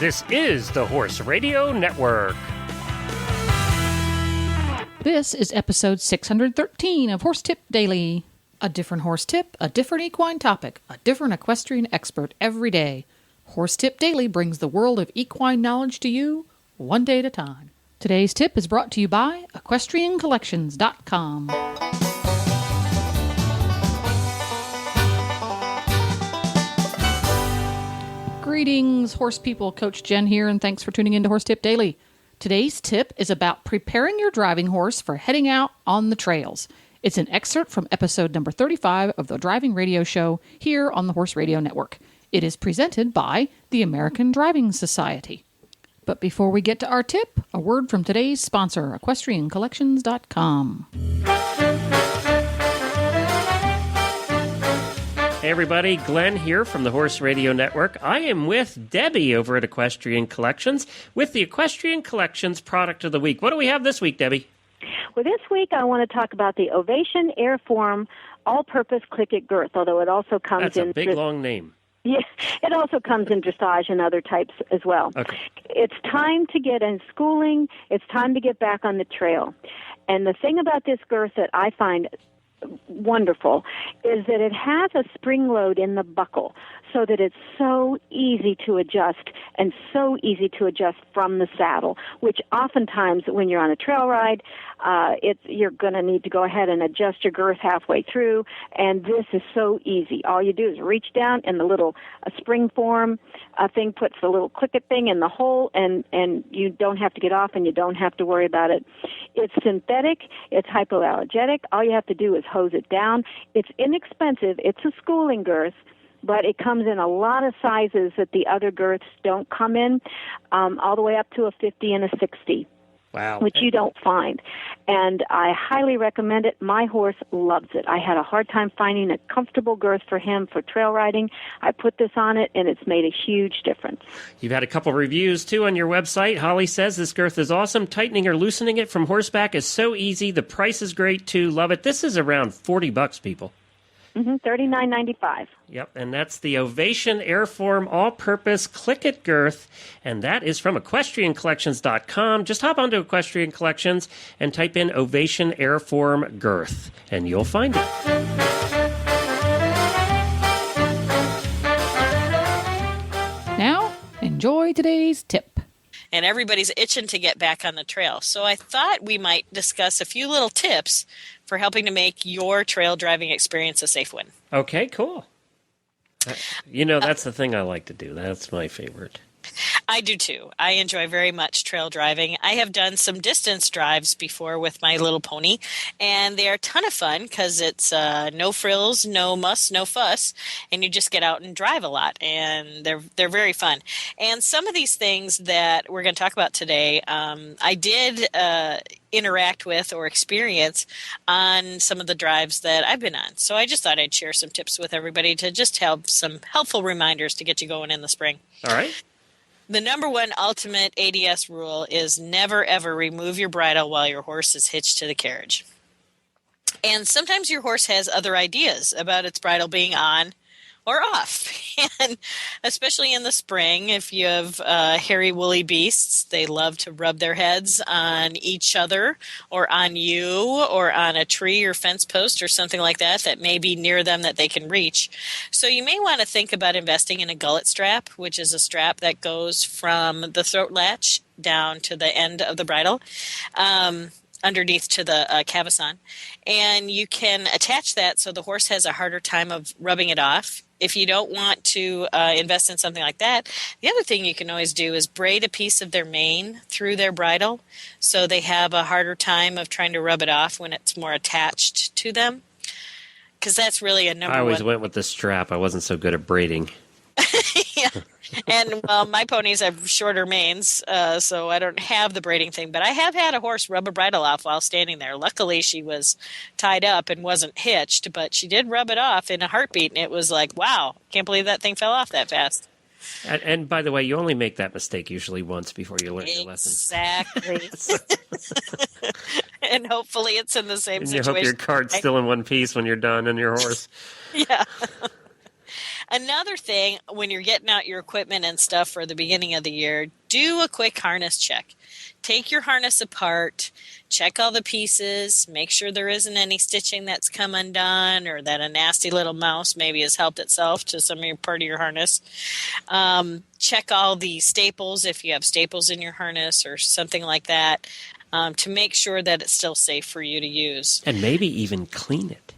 This is the Horse Radio Network. This is episode 613 of Horse Tip Daily. A different horse tip, a different equine topic, a different equestrian expert every day. Horse Tip Daily brings the world of equine knowledge to you, one day at a time. Today's tip is brought to you by EquestrianCollections.com. Greetings, horse people. Coach Jen here, and thanks for tuning in to Horse Tip Daily. Today's tip is about preparing your driving horse for heading out on the trails. It's an excerpt from episode number 35 of the Driving Radio Show here on the Horse Radio Network. It is presented by the American Driving Society. But before we get to our tip, a word from today's sponsor, EquestrianCollections.com. Hey everybody, Glenn here from the Horse Radio Network. I am with Debbie over at Equestrian Collections with the Equestrian Collections Product of the Week. What do we have this week, Debbie? Well, this week I want to talk about the Ovation Airform All-Purpose Click-It Girth, although it also comes in... That's a big, long name. Yeah, it also comes in dressage and other types as well. Okay. It's time to get in schooling. It's time to get back on the trail. And the thing about this girth that I find wonderful is that it has a spring load in the buckle so that it's so easy to adjust and so easy to adjust from the saddle, which oftentimes when you're on a trail ride, you're going to need to go ahead and adjust your girth halfway through, and this is so easy. All you do is reach down, and the little spring form thing puts the little click-it thing in the hole, and you don't have to get off, and you don't have to worry about it. It's synthetic. It's hypoallergenic. All you have to do is hose it down. It's inexpensive. It's a schooling girth, but it comes in a lot of sizes that the other girths don't come in, all the way up to a 50 and a 60. Wow. Which you don't find. And I highly recommend it. My horse loves it. I had a hard time finding a comfortable girth for him for trail riding. I put this on it, and it's made a huge difference. You've had a couple reviews, too, on your website. Holly says this girth is awesome. Tightening or loosening it from horseback is so easy. The price is great, too. Love it. This is around $40, people. $39.95. Yep, and that's the Ovation Airform All-Purpose Click-It Girth, and that is from EquestrianCollections.com. Just hop onto Equestrian Collections and type in Ovation Airform Girth, and you'll find it. Now, enjoy today's tip. And everybody's itching to get back on the trail. So I thought we might discuss a few little tips for helping to make your trail driving experience a safe one. Okay, cool. That's the thing I like to do. That's my favorite. I do too. I enjoy very much trail driving. I have done some distance drives before with my little pony, and they are a ton of fun because it's no frills, no muss, no fuss, and you just get out and drive a lot, and they're very fun. And some of these things that we're going to talk about today, I did interact with or experience on some of the drives that I've been on. So I just thought I'd share some tips with everybody to just have some helpful reminders to get you going in the spring. All right. The number one ultimate ADS rule is never, ever remove your bridle while your horse is hitched to the carriage. And sometimes your horse has other ideas about its bridle being on or off. And especially in the spring, if you have hairy, woolly beasts, they love to rub their heads on each other or on you or on a tree or fence post or something like that that may be near them that they can reach. So you may want to think about investing in a gullet strap, which is a strap that goes from the throat latch down to the end of the bridle. Underneath to the cavesson, and you can attach that so the horse has a harder time of rubbing it off. If you don't want to invest in something like that, the other thing you can always do is braid a piece of their mane through their bridle so they have a harder time of trying to rub it off when it's more attached to them, because that's really a number one. I always went with the strap. I wasn't so good at braiding. Yeah. And, well, my ponies have shorter manes, so I don't have the braiding thing. But I have had a horse rub a bridle off while standing there. Luckily, she was tied up and wasn't hitched, but she did rub it off in a heartbeat. And it was like, wow, can't believe that thing fell off that fast. And by the way, you only make that mistake usually once before you learn your lesson. Exactly. And hopefully it's in the same and situation. You hope your card's still in one piece when you're done on your horse. Yeah. Another thing, when you're getting out your equipment and stuff for the beginning of the year, do a quick harness check. Take your harness apart, check all the pieces, make sure there isn't any stitching that's come undone or that a nasty little mouse maybe has helped itself to some of your part of your harness. Check all the staples if you have staples in your harness or something like that, to make sure that it's still safe for you to use. And maybe even clean it.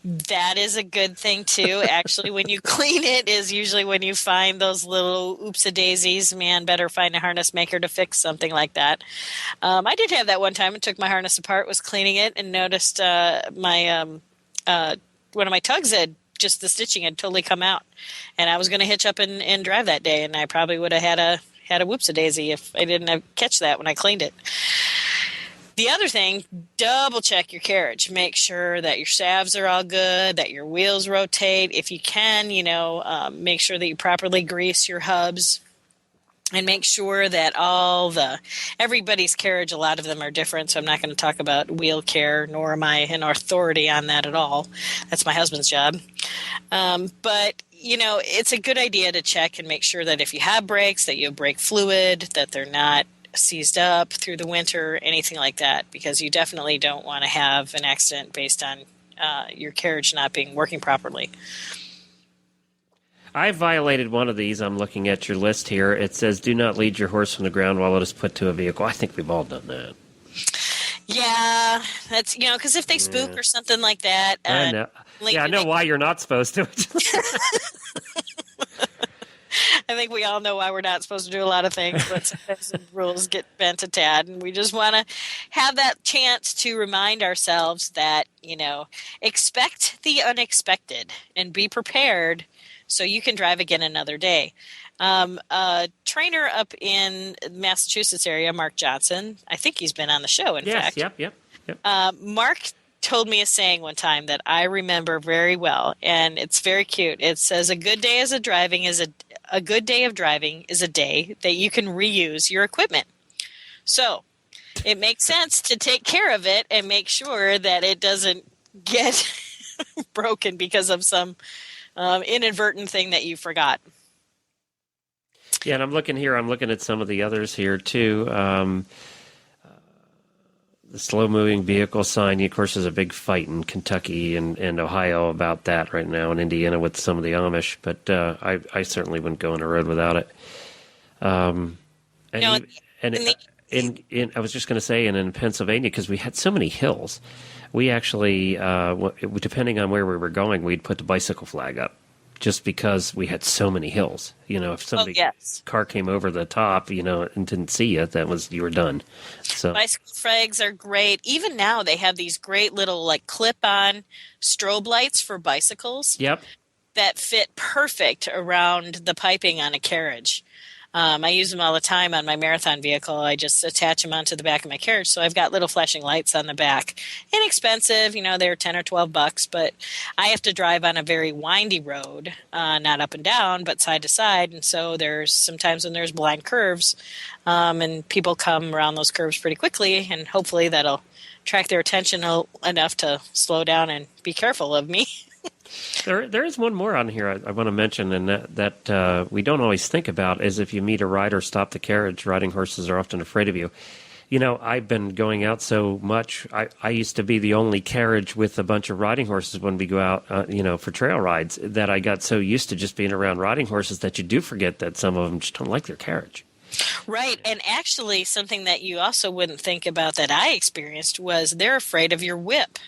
That is a good thing, too. Actually, when you clean it is usually when you find those little oops-a-daisies. Man, better find a harness maker to fix something like that. I did have that one time. I took my harness apart, was cleaning it, and noticed my one of my tugs had just the stitching had totally come out. And I was going to hitch up and drive that day, and I probably would have had a whoops-a-daisy if I didn't catch that when I cleaned it. The other thing, double check your carriage. Make sure that your shafts are all good, that your wheels rotate. If you can, make sure that you properly grease your hubs, and make sure that everybody's carriage, a lot of them are different, so I'm not going to talk about wheel care, nor am I an authority on that at all. That's my husband's job. But it's a good idea to check and make sure that if you have brakes, that you have brake fluid, that they're not seized up through the winter, anything like that, because you definitely don't want to have an accident based on your carriage not being working properly. I violated one of these. I'm looking at your list here. It says, do not lead your horse from the ground while it is put to a vehicle. I think we've all done that. Yeah, that's, because if they spook or something like that. I know. I know why you're not supposed to. I think we all know why we're not supposed to do a lot of things, but sometimes the rules get bent a tad, and we just want to have that chance to remind ourselves that, expect the unexpected and be prepared so you can drive again another day. A trainer up in the Massachusetts area, Mark Johnson, I think he's been on the show, in fact. Yep. Mark told me a saying one time that I remember very well, and it's very cute. It says, a good day of driving is a day that you can reuse your equipment. So it makes sense to take care of it and make sure that it doesn't get broken because of some inadvertent thing that you forgot. Yeah, and I'm looking at some of the others here too. The slow-moving vehicle sign, of course, is a big fight in Kentucky and Ohio about that right now, and Indiana with some of the Amish. But I certainly wouldn't go on a road without it. I was just going to say, and in Pennsylvania, because we had so many hills, we actually, depending on where we were going, we'd put the bicycle flag up. Just because we had so many hills, if somebody's car came over the top, and didn't see you, you were done. So bicycle flags are great. Even now, they have these great little clip-on strobe lights for bicycles. Yep. That fit perfect around the piping on a carriage. I use them all the time on my marathon vehicle. I just attach them onto the back of my carriage, so I've got little flashing lights on the back. Inexpensive, they're $10 or $12, but I have to drive on a very windy road, not up and down, but side to side, and so there's sometimes when there's blind curves, and people come around those curves pretty quickly, and hopefully that'll attract their attention enough to slow down and be careful of me. There is one more on here I want to mention, and that we don't always think about, is if you meet a rider, stop the carriage. Riding horses are often afraid of you. I've been going out so much. I used to be the only carriage with a bunch of riding horses when we go out, for trail rides, that I got so used to just being around riding horses that you do forget that some of them just don't like their carriage. Right, and actually something that you also wouldn't think about that I experienced was they're afraid of your whip.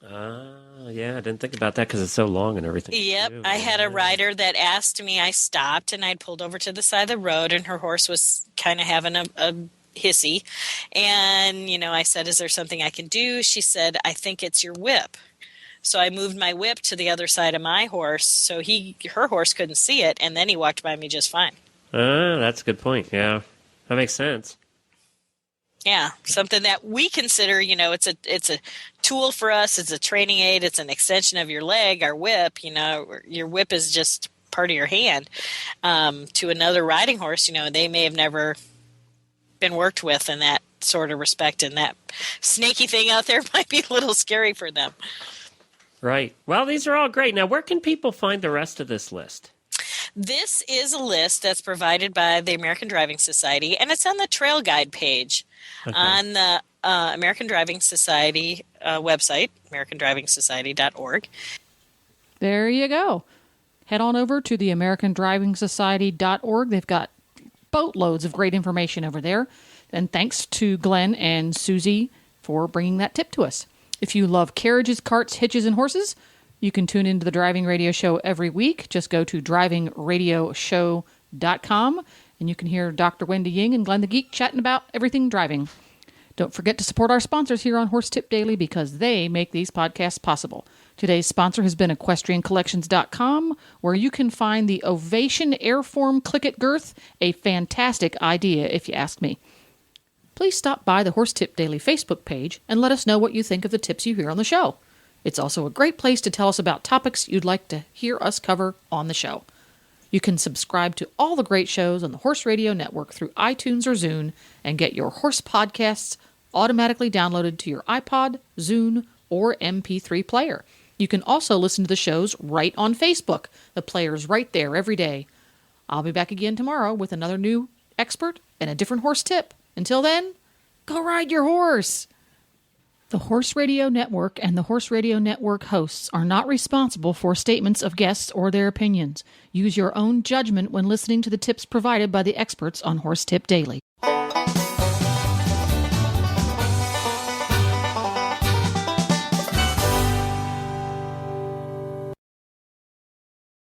Yeah, I didn't think about that because it's so long and everything. Yep, I had a rider that asked me. I stopped and I'd pulled over to the side of the road, and her horse was kind of having a hissy. And, I said, is there something I can do? She said, I think it's your whip. So I moved my whip to the other side of my horse so her horse couldn't see it, and then he walked by me just fine. That's a good point. Yeah, that makes sense. Yeah, something that we consider, it's a tool for us. It's a training aid. It's an extension of your leg, our whip. Your whip is just part of your hand. To another riding horse, they may have never been worked with in that sort of respect, and that snaky thing out there might be a little scary for them. Right. Well, these are all great. Now, where can people find the rest of this list? This is a list that's provided by the American Driving Society, and it's on the Trail Guide page on the American Driving Society website, americandrivingsociety.org. There you go. Head on over to the americandrivingsociety.org. They've got boatloads of great information over there. And thanks to Glenn and Susie for bringing that tip to us. If you love carriages, carts, hitches, and horses, you can tune into the Driving Radio Show every week. Just go to drivingradioshow.com and you can hear Dr. Wendy Ying and Glenn the Geek chatting about everything driving. Don't forget to support our sponsors here on Horse Tip Daily because they make these podcasts possible. Today's sponsor has been EquestrianCollections.com, where you can find the Ovation Airform Click-It Girth, a fantastic idea if you ask me. Please stop by the Horse Tip Daily Facebook page and let us know what you think of the tips you hear on the show. It's also a great place to tell us about topics you'd like to hear us cover on the show. You can subscribe to all the great shows on the Horse Radio Network through iTunes or Zune and get your horse podcasts automatically downloaded to your iPod, Zune, or MP3 player. You can also listen to the shows right on Facebook. The player's right there every day. I'll be back again tomorrow with another new expert and a different horse tip. Until then, go ride your horse! The Horse Radio Network and the Horse Radio Network hosts are not responsible for statements of guests or their opinions. Use your own judgment when listening to the tips provided by the experts on Horse Tip Daily.